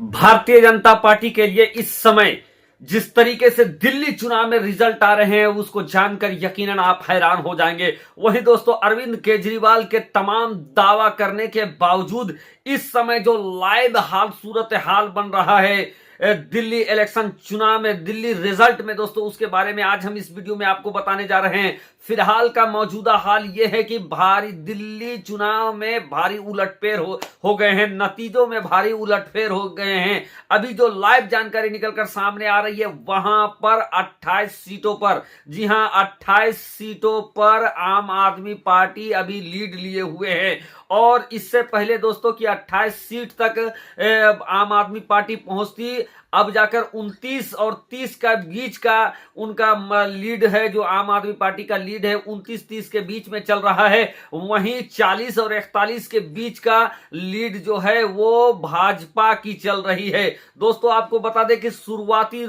Bharatiya Janata party के लिए इस समय जिस तरीके से दिल्ली चुनाव में रिजल्ट आ रहे हैं उसको जानकर यकीनन आप हैरान हो जाएंगे। वहीं दोस्तों अरविंद केजरीवाल के तमाम दावा करने के बावजूद इस समय जो लाइव हाल सूरत हाल बन रहा है दिल्ली इलेक्शन चुनाव में, दिल्ली रिजल्ट में दोस्तों, उसके बारे में आज हम इस वीडियो में आपको बताने जा रहे हैं। फिलहाल का मौजूदा हाल यह है कि भारी दिल्ली चुनाव में भारी उलटफेर हो गए हैं, नतीजों में भारी उलटफेर हो गए हैं। अभी जो लाइव जानकारी निकलकर सामने आ रही है वहां पर 28 सीटों पर, जी हां 28 सीटों पर आम आदमी पार्टी अभी लीड लिए हुए है। और इससे पहले दोस्तों की 28 सीट तक आम आदमी पार्टी पहुंचती, अब जाकर 29 और 30 का बीच का उनका लीड है, जो आम आदमी पार्टी का लीड है 29-30 के बीच में चल रहा है। वहीं 40 और 41 के बीच का लीड जो है वो भाजपा की चल रही है। दोस्तों आपको बता दें कि शुरुआती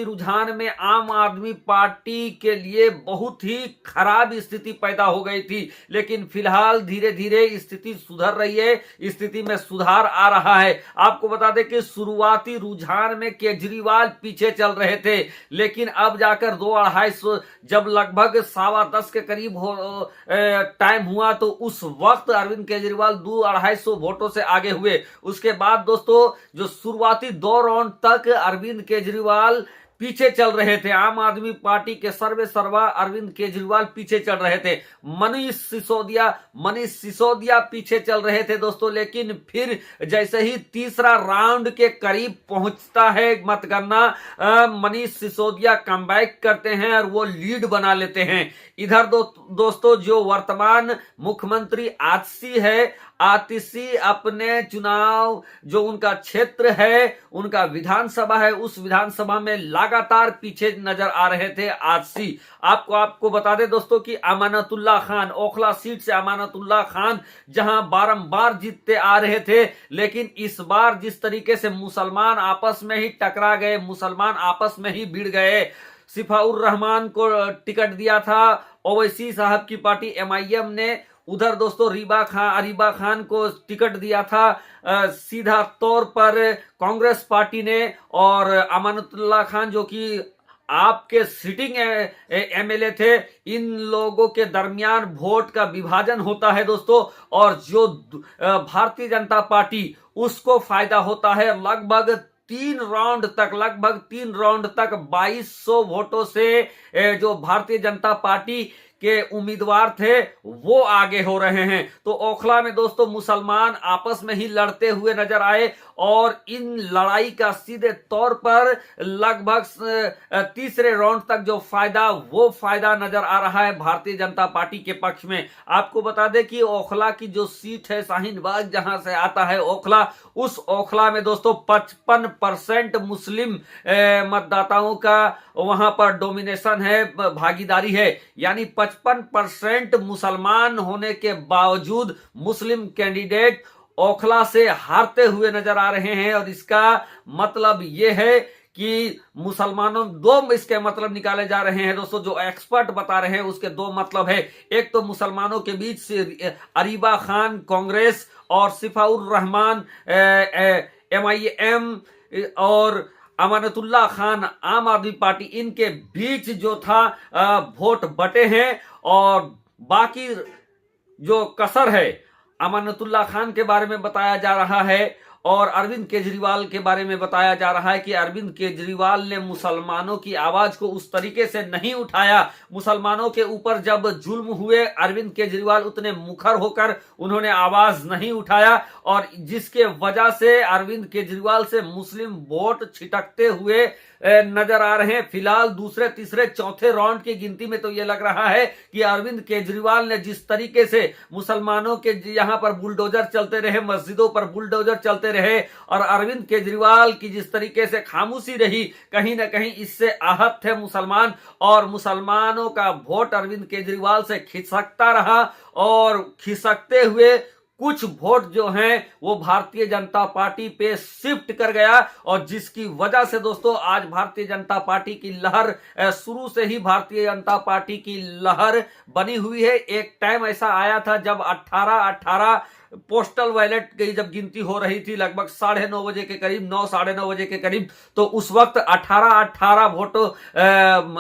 रुझान में आम आदमी पार्टी के लिए बहुत ही खराब स्थिति पैदा हो गई थी, लेकिन फिलहाल धीरे धीरे स्थिति सुधर रही है, स्थिति में सुधार आ रहा है। आपको बता दें कि शुरुआती रुझान में केजरीवाल पीछे चल रहे थे, लेकिन अब जाकर 2-2.5 जब लगभग 10:15 के करीब टाइम हुआ तो उस वक्त अरविंद केजरीवाल 2-250 वोटों से आगे हुए। उसके बाद दोस्तों जो शुरुआती 2 राउंड तक अरविंद केजरीवाल पीछे चल रहे थे, आम आदमी पार्टी के सर्वे सर्वा अरविंद केजरीवाल पीछे चल रहे थे। मनीष सिसोदिया पीछे चल रहे थे दोस्तों, लेकिन फिर जैसे ही तीसरा राउंड के करीब पहुंचता है मतगणना, मनीष सिसोदिया कमबैक करते हैं और वो लीड बना लेते हैं। इधर दोस्तों जो वर्तमान मुख्यमंत्री आतिशी अपने चुनाव जो उनका क्षेत्र है, उनका विधानसभा है, उस विधानसभा में लगातार पीछे नजर आ रहे थे आतिशी। आपको बता दें दोस्तों कि अमानतुल्लाह खान, ओखला सीट से अमानतुल्लाह खान जहां बारंबार जीतते आ रहे थे, लेकिन इस बार जिस तरीके से मुसलमान आपस में ही टकरा गए, मुसलमान आपस में ही भिड़ गए। सिफाउर रहमान को टिकट दिया था ओवैसी साहब की पार्टी MIM ने, उधर दोस्तों अरीबा खान को टिकट दिया था सीधा तौर पर कांग्रेस पार्टी ने, और अमानतुल्लाह खान जो कि आपके सिटिंग MLA थे, इन लोगों के दरमियान वोट का विभाजन होता है दोस्तों, और जो भारतीय जनता पार्टी उसको फायदा होता है। लगभग 3 राउंड तक 2200 वोटों से जो भारतीय जनता पार्टी के उम्मीदवार थे वो आगे हो रहे हैं। तो ओखला में दोस्तों मुसलमान आपस में ही लड़ते हुए नजर आए, और इन लड़ाई का सीधे तौर पर लगभग तीसरे राउंड तक जो फायदा नजर आ रहा है भारतीय जनता पार्टी के पक्ष में। आपको बता दें कि ओखला की जो सीट है, शाहीन बाग जहां से आता है ओखला, उस ओखला में दोस्तों 55% मुस्लिम मतदाताओं का वहां पर डोमिनेशन है, भागीदारी है। यानी 55% मुसलमान होने के बावजूद मुस्लिम कैंडिडेट ओखला से हारते हुए नजर आ रहे हैं। और इसका मतलब यह है कि मुसलमानों, 2 इसके मतलब निकाले जा रहे हैं दोस्तों, जो एक्सपर्ट बता रहे हैं उसके 2 मतलब है। एक तो मुसलमानों के बीच से अरीबा खान कांग्रेस और सिफाउर रहमान MIM और अमानतुल्लाह खान आम आदमी पार्टी, इनके बीच जो था वोट बटे हैं। और बाकी जो कसर है अमानतुल्लाह खान के बारे में बताया जा रहा है, और अरविंद केजरीवाल के बारे में बताया जा रहा है कि अरविंद केजरीवाल ने मुसलमानों की आवाज को उस तरीके से नहीं उठाया। मुसलमानों के ऊपर जब जुल्म हुए, अरविंद केजरीवाल उतने मुखर होकर उन्होंने आवाज नहीं उठाया, और जिसके वजह से अरविंद केजरीवाल से मुस्लिम वोट छिटकते हुए नजर आ रहे हैं। फिलहाल दूसरे, तीसरे, चौथे राउंड की गिनती में तो यह लग रहा है कि अरविंद केजरीवाल ने जिस तरीके से मुसलमानों के यहां पर बुलडोजर चलते रहे, मस्जिदों पर बुलडोजर चलते रहे, और अरविंद केजरीवाल की जिस तरीके से खामोशी रही, कहीं ना कहीं इससे आहत थे मुसलमान, और मुसलमानों का वोट अरविंद केजरीवाल से खिसकता रहा, और खिसकते हुए कुछ वोट जो हैं वो भारतीय जनता पार्टी पे शिफ्ट कर गया, और जिसकी वजह से दोस्तों आज भारतीय जनता पार्टी की लहर, शुरू से ही भारतीय जनता पार्टी की लहर बनी हुई है। एक टाइम ऐसा आया था जब 18 पोस्टल बैलेट की जब गिनती हो रही थी लगभग 9:30 बजे के करीब, 9 साढ़े 9 बजे के करीब, तो उस वक्त 18-18 वोटों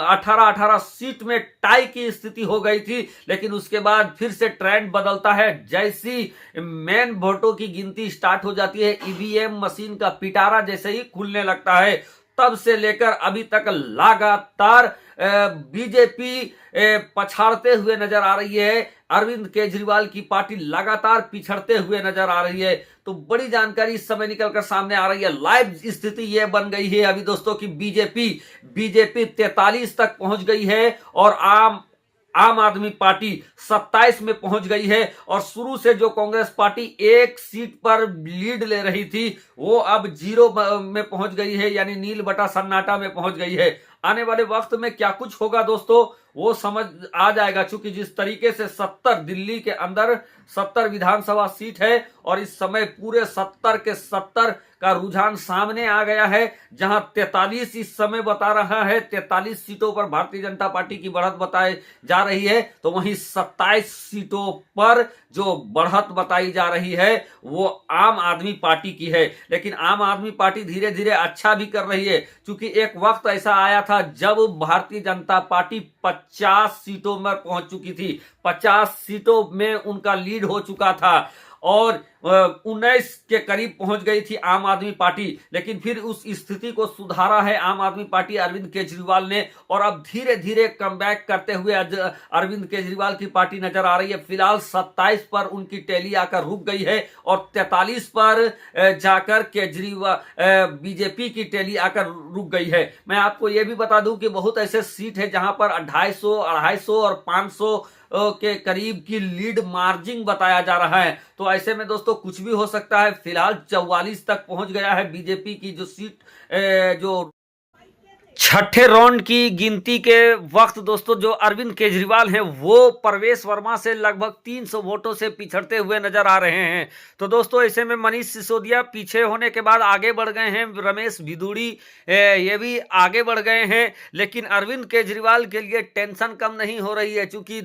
18-18 सीट में टाई की स्थिति हो गई थी। लेकिन उसके बाद फिर से ट्रेंड बदलता है। जैसी मेन वोटों की गिनती स्टार्ट हो जाती है, ईवीएम मशीन का पिटारा जैसे ही खुलने लगता है, तब से लेकर अभी तक लगातार बीजेपी पछाड़ते हुए नजर आ रही है। अरविंद केजरीवाल की पार्टी लगातार पिछड़ते हुए नजर आ रही है। तो बड़ी जानकारी इस समय निकलकर सामने आ रही है। लाइव स्थिति यह बन गई है अभी दोस्तों की बीजेपी 43 तक पहुंच गई है और आम आदमी पार्टी 27 में पहुंच गई है। और शुरू से जो कांग्रेस पार्टी एक सीट पर लीड ले रही थी, वो अब 0 में पहुंच गई है, यानी नील बटा सन्नाटा में पहुंच गई है। आने वाले वक्त में क्या कुछ होगा दोस्तों, वो समझ आ जाएगा। चूंकि जिस तरीके से 70 दिल्ली के अंदर 70 विधानसभा सीट है और इस समय पूरे 70 के 70 का रुझान सामने आ गया है, जहां 43 इस समय बता रहा है, 43 सीटों पर भारतीय जनता पार्टी की बढ़त बताई जा रही है, तो वहीं 27 सीटों पर जो बढ़त बताई जा रही है वो आम आदमी पार्टी की है। लेकिन आम आदमी पार्टी धीरे धीरे अच्छा भी कर रही है, क्योंकि एक वक्त ऐसा आया था जब भारतीय जनता पार्टी 50 सीटों में पहुंच चुकी थी, 50 सीटों में उनका लीड हो चुका था और 19 के करीब पहुंच गई थी आम आदमी पार्टी। लेकिन फिर उस स्थिति को सुधारा है आम आदमी पार्टी अरविंद केजरीवाल ने, और अब धीरे धीरे कमबैक करते हुए अरविंद केजरीवाल की पार्टी नजर आ रही है। फिलहाल 27 पर उनकी टैली आकर रुक गई है और 43 पर जाकर केजरीवाल बीजेपी की टैली आकर रुक गई है। मैं आपको यह भी बता दूं कि बहुत ऐसे सीट है जहां पर 250 और 500 के करीब की लीड मार्जिन बताया जा रहा है। तो ऐसे में दोस्तों कुछ भी हो सकता है। फिलहाल 44 तक पहुंच गया है बीजेपी की जो सीट, जो छठे राउंड की गिनती के वक्त दोस्तों जो अरविंद केजरीवाल हैं वो प्रवेश वर्मा से लगभग 300 वोटों से पिछड़ते हुए नजर आ रहे हैं। तो दोस्तों ऐसे में मनीष सिसोदिया पीछे होने के बाद आगे बढ़ गए हैं, रमेश भिदुड़ी ये भी आगे बढ़ गए हैं। लेकिन अरविंद केजरीवाल के लिए टेंशन कम नहीं हो रही है, चूंकि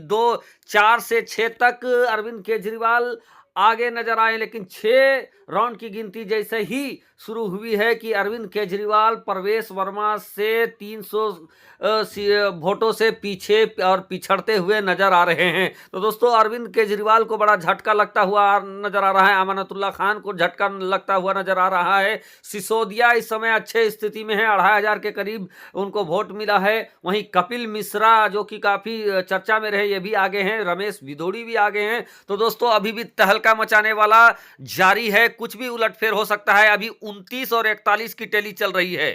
4 से 6 तक अरविंद केजरीवाल आगे नजर आए। लेकिन 6 राउंड की गिनती जैसे ही शुरू हुई है कि अरविंद केजरीवाल प्रवेश वर्मा से 300 वोटों से पीछे और पिछड़ते हुए नजर आ रहे हैं। तो दोस्तों अरविंद केजरीवाल को बड़ा झटका लगता हुआ नजर आ रहा है, अमानतुल्लाह खान को झटका लगता हुआ नजर आ रहा है। सिसोदिया इस समय अच्छे स्थिति में है, 2500 के करीब उनको वोट मिला है। वहीं कपिल मिश्रा जो कि काफी चर्चा में रहे, ये भी आगे हैं, रमेश भिदोड़ी भी आगे हैं। तो दोस्तों अभी भी तहलका मचाने वाला जारी है, कुछ भी उलटफेर हो सकता है। अभी 29 और 41 की टैली चल रही है।